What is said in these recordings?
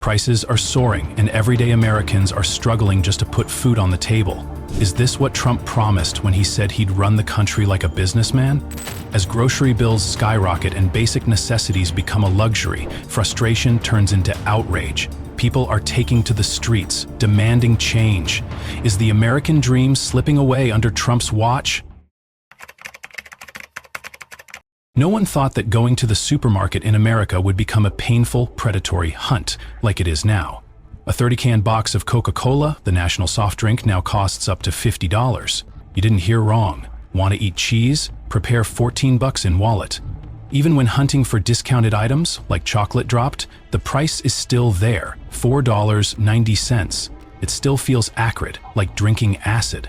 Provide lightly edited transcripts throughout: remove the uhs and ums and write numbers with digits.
Prices are soaring, and everyday Americans are struggling just to put food on the table. Is this what Trump promised when he said he'd run the country like a businessman? As grocery bills skyrocket and basic necessities become a luxury, frustration turns into outrage. People are taking to the streets, demanding change. Is the American dream slipping away under Trump's watch? No one thought that going to the supermarket in America would become a painful, predatory hunt like it is now. A 30-can box of Coca-Cola, the national soft drink, now costs up to $50. You didn't hear wrong. Want to eat cheese? Prepare $14 in wallet. Even when hunting for discounted items, like chocolate dropped, the price is still there, $4.90. It still feels acrid, like drinking acid.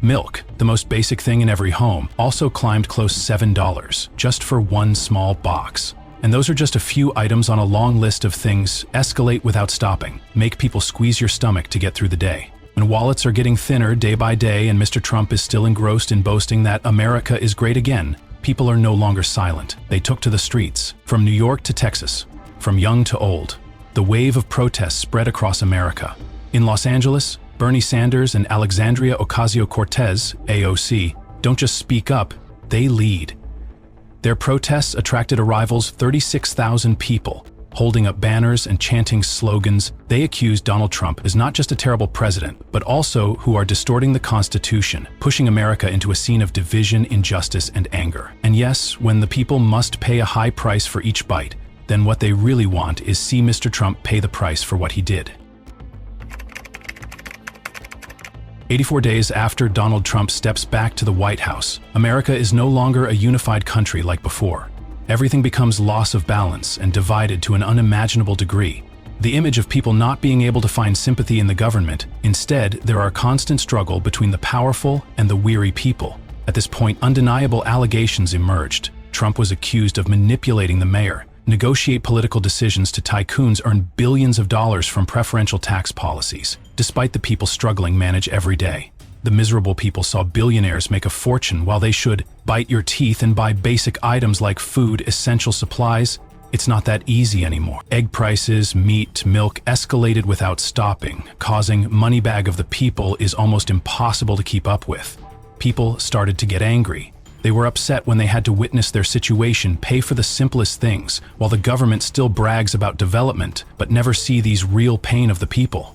Milk, the most basic thing in every home, also climbed close $7, just for one small box. And those are just a few items on a long list of things escalate without stopping, make people squeeze your stomach to get through the day. When wallets are getting thinner day by day and Mr. Trump is still engrossed in boasting that America is great again, people are no longer silent. They took to the streets, from New York to Texas, from young to old. The wave of protests spread across America. In Los Angeles, Bernie Sanders and Alexandria Ocasio-Cortez, AOC, don't just speak up, they lead. Their protests attracted arrivals 36,000 people, holding up banners and chanting slogans. They accused Donald Trump as not just a terrible president, but also who are distorting the Constitution, pushing America into a scene of division, injustice, and anger. And yes, when the people must pay a high price for each bite, then what they really want is see Mr. Trump pay the price for what he did. 84 days after Donald Trump steps back to the White House, America is no longer a unified country like before. Everything becomes loss of balance and divided to an unimaginable degree. The image of people not being able to find sympathy in the government, instead, there are constant struggle between the powerful and the weary people. At this point, undeniable allegations emerged. Trump was accused of manipulating the mayor, negotiate political decisions to tycoons, earn billions of dollars from preferential tax policies, despite the people struggling manage every day. The miserable people saw billionaires make a fortune while they should bite your teeth and buy basic items like food, essential supplies. It's not that easy anymore. Egg prices, meat, milk escalated without stopping, causing money bag of the people is almost impossible to keep up with. People started to get angry. They were upset when they had to witness their situation pay for the simplest things, while the government still brags about development, but never see these real pain of the people.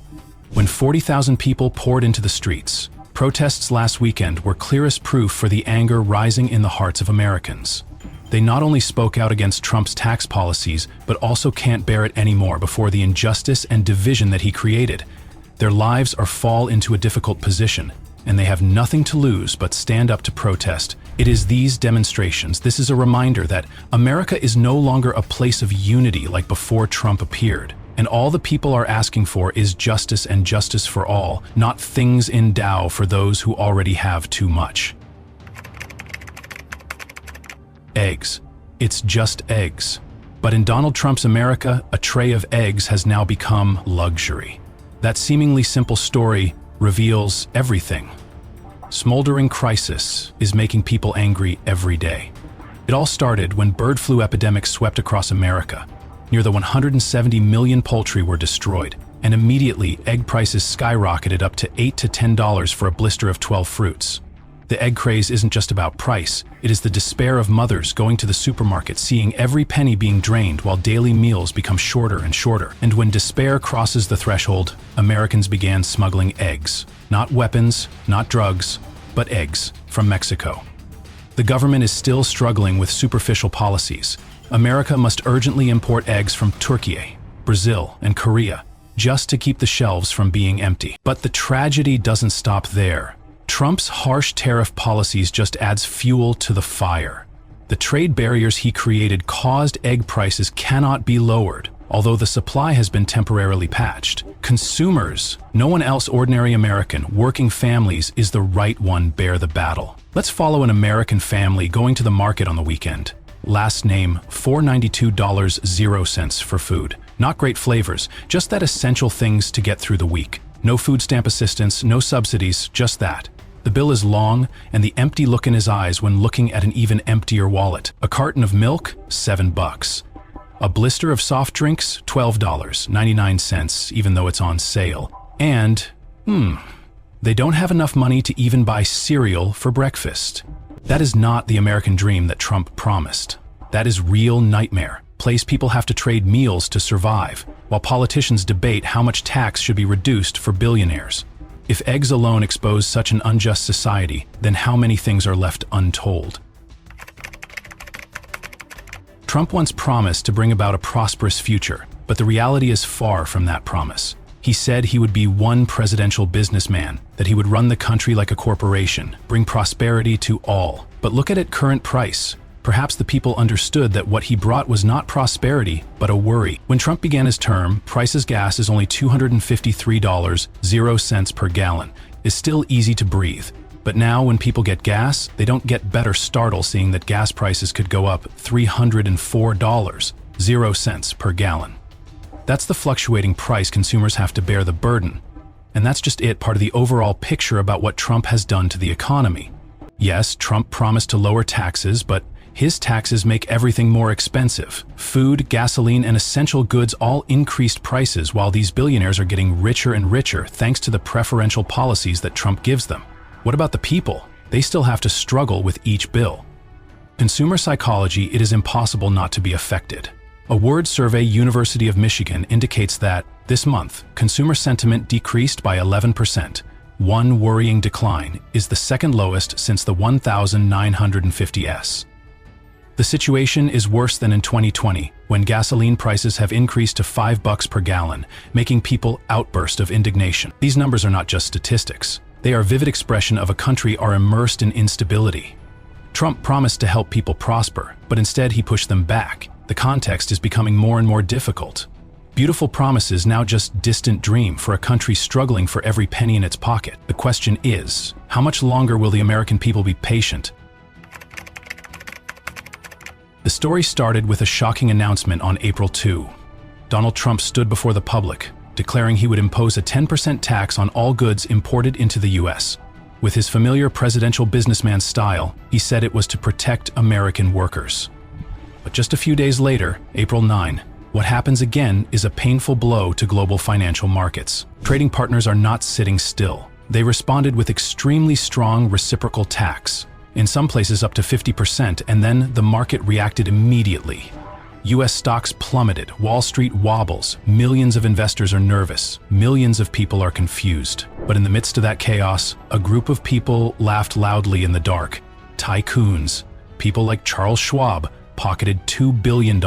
When 40,000 people poured into the streets, protests last weekend were clearest proof for the anger rising in the hearts of Americans. They not only spoke out against Trump's tax policies, but also can't bear it anymore before the injustice and division that he created. Their lives fall into a difficult position, and they have nothing to lose but stand up to protest. It is these demonstrations, this is a reminder that America is no longer a place of unity like before Trump appeared. And all the people are asking for is justice and justice for all, not things in Dow for those who already have too much. Eggs. It's just eggs. But in Donald Trump's America, a tray of eggs has now become luxury. That seemingly simple story reveals everything. Smoldering crisis is making people angry every day. It all started when bird flu epidemics swept across America. Near the 170 million poultry were destroyed, and immediately egg prices skyrocketed up to $8 to $10 for a blister of 12 fruits. The egg craze isn't just about price, it is the despair of mothers going to the supermarket seeing every penny being drained while daily meals become shorter and shorter. And when despair crosses the threshold, Americans began smuggling eggs. Not weapons, not drugs, but eggs from Mexico. The government is still struggling with superficial policies. America must urgently import eggs from Turkey, Brazil, and Korea, just to keep the shelves from being empty. But the tragedy doesn't stop there. Trump's harsh tariff policies just adds fuel to the fire. The trade barriers he created caused egg prices cannot be lowered, although the supply has been temporarily patched. Consumers, no one else, ordinary American, working families, is the right one bear the battle. Let's follow an American family going to the market on the weekend. Last name, $492.00 for food. Not great flavors, just that essential things to get through the week. No food stamp assistance, no subsidies, just that. The bill is long, and the empty look in his eyes when looking at an even emptier wallet. A carton of milk, $7. A blister of soft drinks, $12.99, even though it's on sale. And, they don't have enough money to even buy cereal for breakfast. That is not the American dream that Trump promised. That is real nightmare. Place people have to trade meals to survive, while politicians debate how much tax should be reduced for billionaires. If eggs alone expose such an unjust society, then how many things are left untold? Trump once promised to bring about a prosperous future, but the reality is far from that promise. He said he would be one presidential businessman, that he would run the country like a corporation, bring prosperity to all. But look at its current price. Perhaps the people understood that what he brought was not prosperity, but a worry. When Trump began his term, prices gas is only $253.00 per gallon. It's still easy to breathe. But now when people get gas, they don't get better startled seeing that gas prices could go up $304.00 per gallon. That's the fluctuating price consumers have to bear the burden. And that's just part of the overall picture about what Trump has done to the economy. Yes, Trump promised to lower taxes, but his taxes make everything more expensive. Food, gasoline, and essential goods all increased prices while these billionaires are getting richer and richer thanks to the preferential policies that Trump gives them. What about the people? They still have to struggle with each bill. Consumer psychology, it is impossible not to be affected. A word survey, University of Michigan, indicates that, this month, consumer sentiment decreased by 11%. One worrying decline is the second lowest since the 1950s. The situation is worse than in 2020, when gasoline prices have increased to $5 per gallon, making people outburst of indignation. These numbers are not just statistics. They are a vivid expression of a country are immersed in instability. Trump promised to help people prosper, but instead he pushed them back. The context is becoming more and more difficult. Beautiful promises now just distant dream for a country struggling for every penny in its pocket. The question is, how much longer will the American people be patient? The story started with a shocking announcement on April 2. Donald Trump stood before the public, declaring he would impose a 10% tax on all goods imported into the U.S. With his familiar presidential businessman style, he said it was to protect American workers. But just a few days later, April 9, what happens again is a painful blow to global financial markets. Trading partners are not sitting still. They responded with extremely strong reciprocal tax, in some places up to 50%, and then the market reacted immediately. U.S. stocks plummeted, Wall Street wobbles, millions of investors are nervous, millions of people are confused. But in the midst of that chaos, a group of people laughed loudly in the dark. Tycoons, people like Charles Schwab, pocketed $2 billion,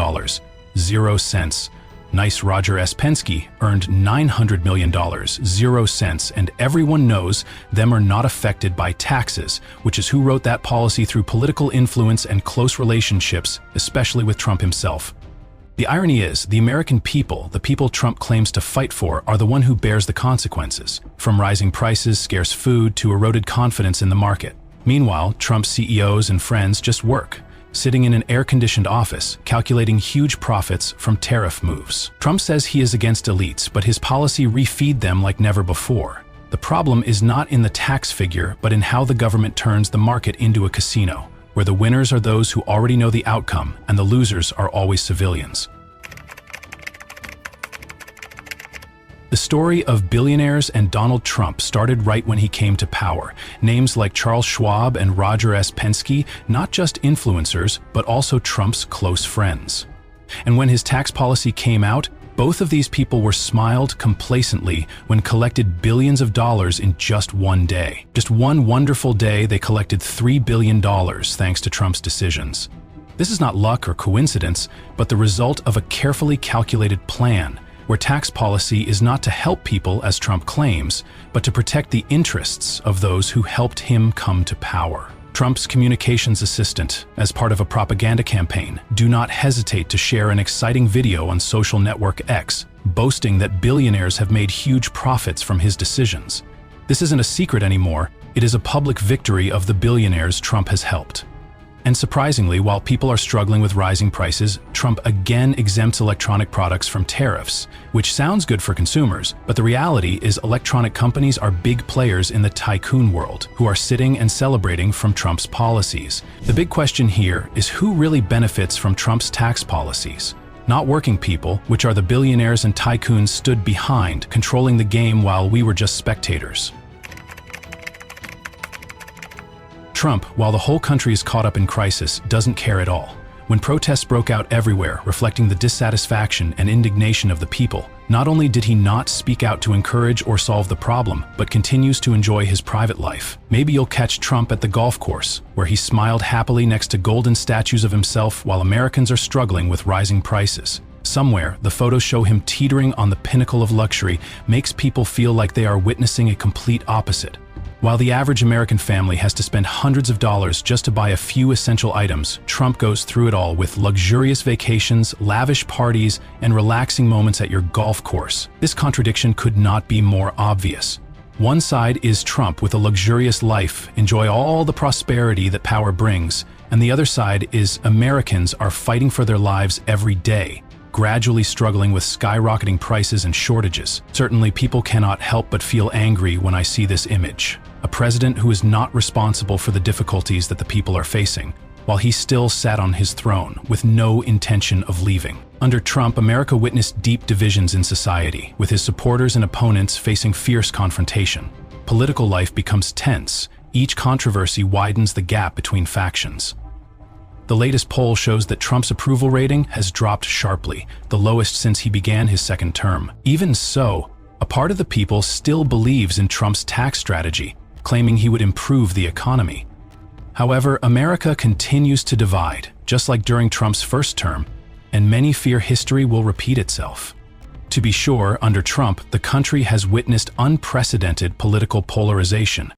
0 cents. Nice Roger S. Penske earned $900 million, 0 cents, and everyone knows them are not affected by taxes, which is who wrote that policy through political influence and close relationships, especially with Trump himself. The irony is, the American people, the people Trump claims to fight for, are the one who bears the consequences, from rising prices, scarce food, to eroded confidence in the market. Meanwhile, Trump's CEOs and friends just work, sitting in an air-conditioned office, calculating huge profits from tariff moves. Trump says he is against elites, but his policy refeed them like never before. The problem is not in the tax figure, but in how the government turns the market into a casino, where the winners are those who already know the outcome, and the losers are always civilians. The story of billionaires and Donald Trump started right when he came to power. Names like Charles Schwab and Roger S. Penske, not just influencers, but also Trump's close friends. And when his tax policy came out, both of these people were smiled complacently when collected billions of dollars in just one day. Just one wonderful day, they collected $3 billion thanks to Trump's decisions. This is not luck or coincidence, but the result of a carefully calculated plan, where tax policy is not to help people, as Trump claims, but to protect the interests of those who helped him come to power. Trump's communications assistant, as part of a propaganda campaign, do not hesitate to share an exciting video on social network X, boasting that billionaires have made huge profits from his decisions. This isn't a secret anymore, it is a public victory of the billionaires Trump has helped. And surprisingly, while people are struggling with rising prices, Trump again exempts electronic products from tariffs, which sounds good for consumers, but the reality is electronic companies are big players in the tycoon world, who are sitting and celebrating from Trump's policies. The big question here is who really benefits from Trump's tax policies? Not working people, which are the billionaires and tycoons, stood behind, controlling the game while we were just spectators. Trump, while the whole country is caught up in crisis, doesn't care at all. When protests broke out everywhere, reflecting the dissatisfaction and indignation of the people, not only did he not speak out to encourage or solve the problem, but continues to enjoy his private life. Maybe you'll catch Trump at the golf course, where he smiled happily next to golden statues of himself while Americans are struggling with rising prices. Somewhere, the photos show him teetering on the pinnacle of luxury, makes people feel like they are witnessing a complete opposite. While the average American family has to spend hundreds of dollars just to buy a few essential items, Trump goes through it all with luxurious vacations, lavish parties, and relaxing moments at your golf course. This contradiction could not be more obvious. One side is Trump with a luxurious life, enjoy all the prosperity that power brings, and the other side is Americans are fighting for their lives every day, gradually struggling with skyrocketing prices and shortages. Certainly, people cannot help but feel angry when I see this image. A president who is not responsible for the difficulties that the people are facing, while he still sat on his throne with no intention of leaving. Under Trump, America witnessed deep divisions in society, with his supporters and opponents facing fierce confrontation. Political life becomes tense. Each controversy widens the gap between factions. The latest poll shows that Trump's approval rating has dropped sharply, the lowest since he began his second term. Even so, a part of the people still believes in Trump's tax strategy, claiming he would improve the economy. However, America continues to divide, just like during Trump's first term, and many fear history will repeat itself. To be sure, under Trump, the country has witnessed unprecedented political polarization.